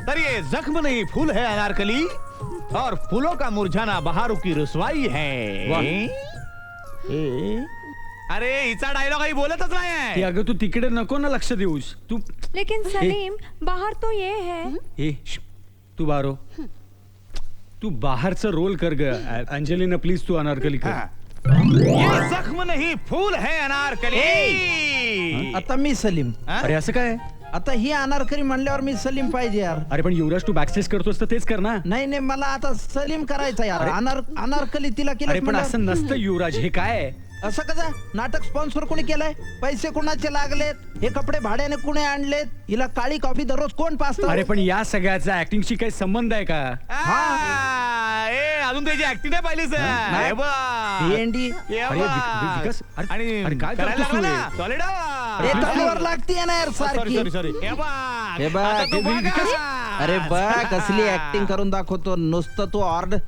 पर ये जख्म नहीं फूल है अनारकली, और फूलों का मुरझाना बहारों की रुसवाई है। अरे हिचा डायलॉग काही बोलतच ती नाही। अगं तू तिकडे नको ना लक्ष देऊस तू लेकिन सलीम बाहर तो ये है। तू बारो तू बाहेरचा रोल कर ग अंजलीना प्लीज तू अनारकली कर ये जख्म नहीं फूल है अनारकली। आता मी सलीम. अरे असं काय आता ही अनारकली म्हणल्यावर मी सलीम पाहिजे यार. अरे पण युवराज तू बॅकस्टेज करतोस तर तेच कर ना नाही नाही मला आता सलीम करायचा यार. अनारकली तिला अरे केलं पण असं नसतं युवराज हे काय आहे? असं कसं नाटक स्पॉन्सर कोणी केलंय? पैसे कोणाचे लागलेत? हे कपडे भाड्याने कोणी आणलेत? हिला काळी कॉफी दररोज कोण पाजतं? अरे पण या सगळ्याचा ऍक्टिंगशी काही संबंध आहे का? अजून त्याची ऍक्टिंग नाही पाहिली सर। नाही. हे बघ. भेंडी. अरे विकास आणि अरे काय करायला करतोस तू लागला हे? ना, सॉलिड. हे तलवार लागतीये ना यार सारखी. सॉरी हे बघ. हे बघ, आता तू हे बघ. अरे बघ कसली ऍक्टिंग करून दाखवतो. नुसतं तू ऑर्डर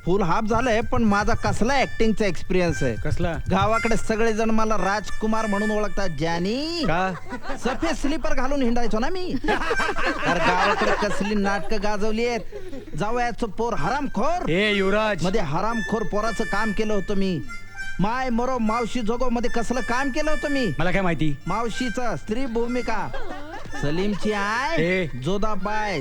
फुल हाफ झालंय पण माझा कसला ऍक्टिंगचा एक्सपिरियन्स आहे. कसला गावाकडे सगळे जण मला राजकुमार म्हणून ओळखतात. ज्यानी का सफेद स्लीपर घालून हिंडायचो ना मी. तर गावाकडे कसली नाटकं गाजवली आहेत. जावयाचं पोर हरामखोर ए युवराज मध्ये हरामखोर पोराचं काम केलं होतं मी. माय मरो मावशी जोगो मध्ये कसलं काम केलं होतं मी. मला काय माहिती मावशीचं स्त्री भूमिका. सलीमची आय ए. जोदाबाई